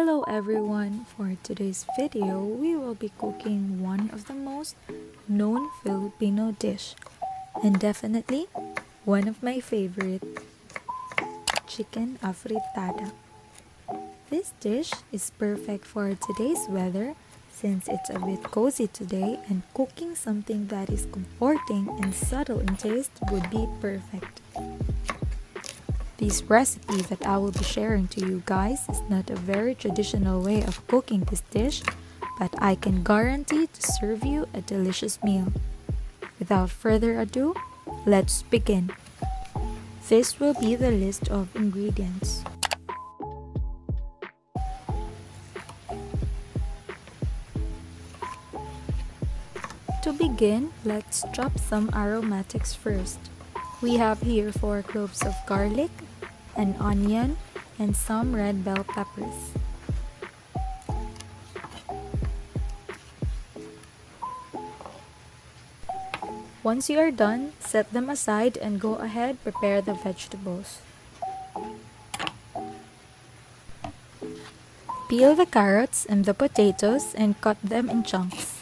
Hello everyone! For today's video, we will be cooking one of the most known Filipino dish and definitely one of my favorite, chicken afritada. This dish is perfect for today's weather since it's a bit cozy today and cooking something that is comforting and subtle in taste would be perfect. This recipe that I will be sharing to you guys is not a very traditional way of cooking this dish, but I can guarantee to serve you a delicious meal. Without further ado, let's begin. This will be the list of ingredients. To begin, let's chop some aromatics first. We have here 4 cloves of garlic, an onion, and some red bell peppers. Once you are done, set them aside and go ahead prepare the vegetables. Peel the carrots and the potatoes and cut them in chunks.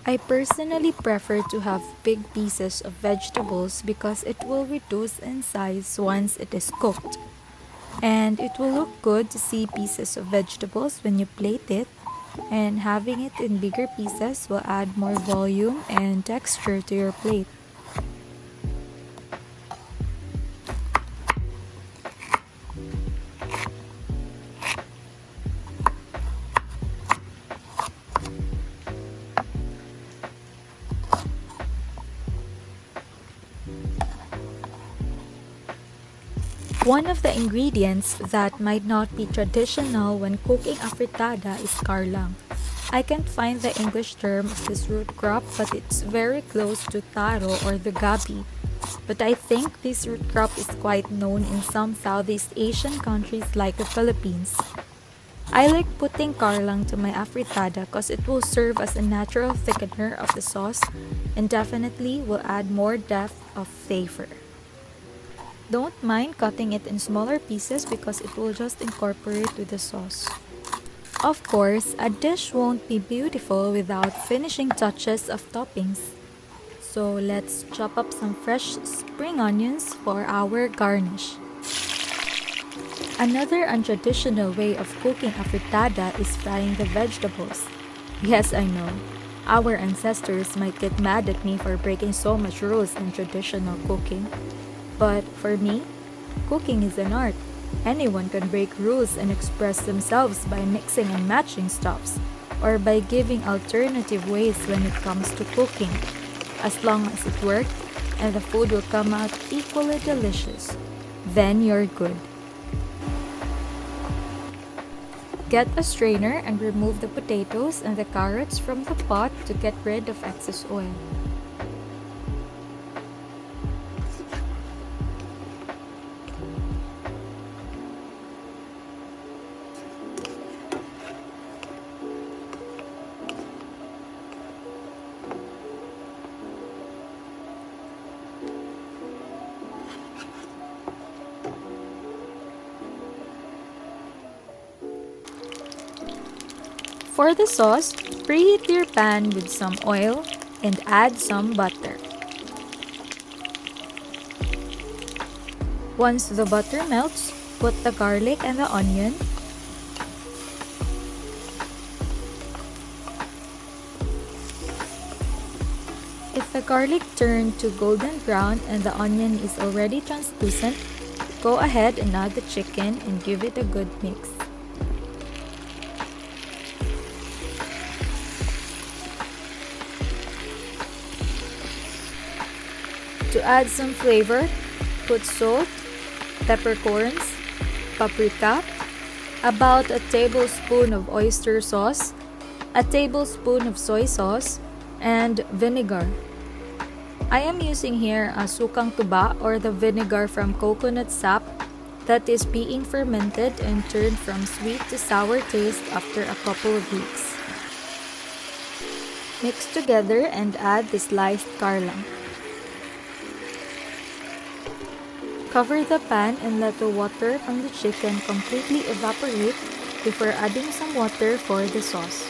I personally prefer to have big pieces of vegetables because it will reduce in size once it is cooked. And it will look good to see pieces of vegetables when you plate it, and having it in bigger pieces will add more volume and texture to your plate. One of the ingredients that might not be traditional when cooking afritada is karlang. I can't find the English term of this root crop, but it's very close to taro or the gabi. But I think this root crop is quite known in some Southeast Asian countries like the Philippines. I like putting karlang to my afritada because it will serve as a natural thickener of the sauce and definitely will add more depth of flavor. Don't mind cutting it in smaller pieces because it will just incorporate with the sauce. Of course, a dish won't be beautiful without finishing touches of toppings. So let's chop up some fresh spring onions for our garnish. Another untraditional way of cooking afritada is frying the vegetables. Yes, I know. Our ancestors might get mad at me for breaking so much rules in traditional cooking. But for me, cooking is an art. Anyone can break rules and express themselves by mixing and matching stuffs, or by giving alternative ways when it comes to cooking. As long as it works, and the food will come out equally delicious, then you're good. Get a strainer and remove the potatoes and the carrots from the pot to get rid of excess oil. For the sauce, preheat your pan with some oil and add some butter. Once the butter melts, put the garlic and the onion. If the garlic turned to golden brown and the onion is already translucent, go ahead and add the chicken and give it a good mix. To add some flavor, put salt, peppercorns, paprika, about a tablespoon of oyster sauce, a tablespoon of soy sauce, and vinegar. I am using here a sukang tuba or the vinegar from coconut sap that is being fermented and turned from sweet to sour taste after a couple of weeks. Mix together and add the sliced garlang. Cover the pan and let the water from the chicken completely evaporate before adding some water for the sauce.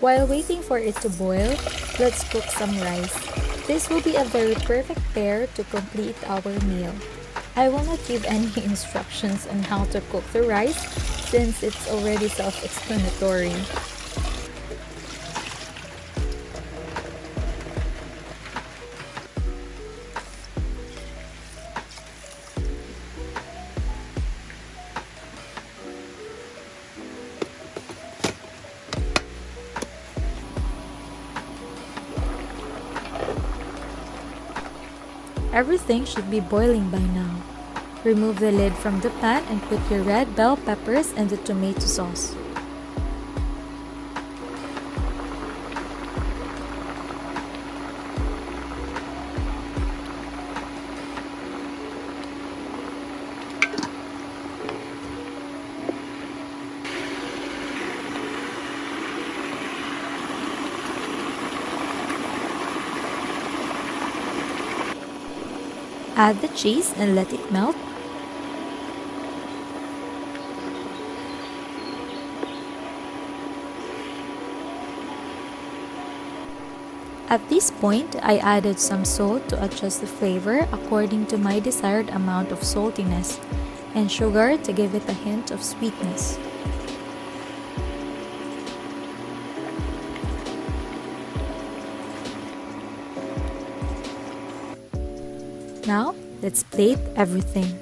While waiting for it to boil, let's cook some rice. This will be a very perfect pair to complete our meal. I will not give any instructions on how to cook the rice since it's already self-explanatory. Everything should be boiling by now. Remove the lid from the pan and put your red bell peppers and the tomato sauce. Add the cheese and let it melt. At this point, I added some salt to adjust the flavor according to my desired amount of saltiness, and sugar to give it a hint of sweetness. Now, let's plate everything.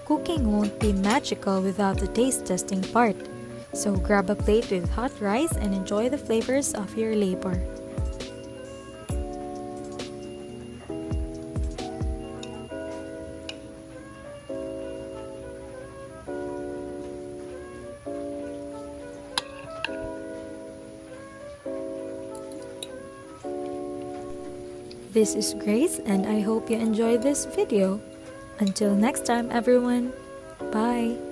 Cooking won't be magical without the taste testing part. So grab a plate with hot rice and enjoy the flavors of your labor. This is Grace and I hope you enjoyed this video. Until next time everyone, bye!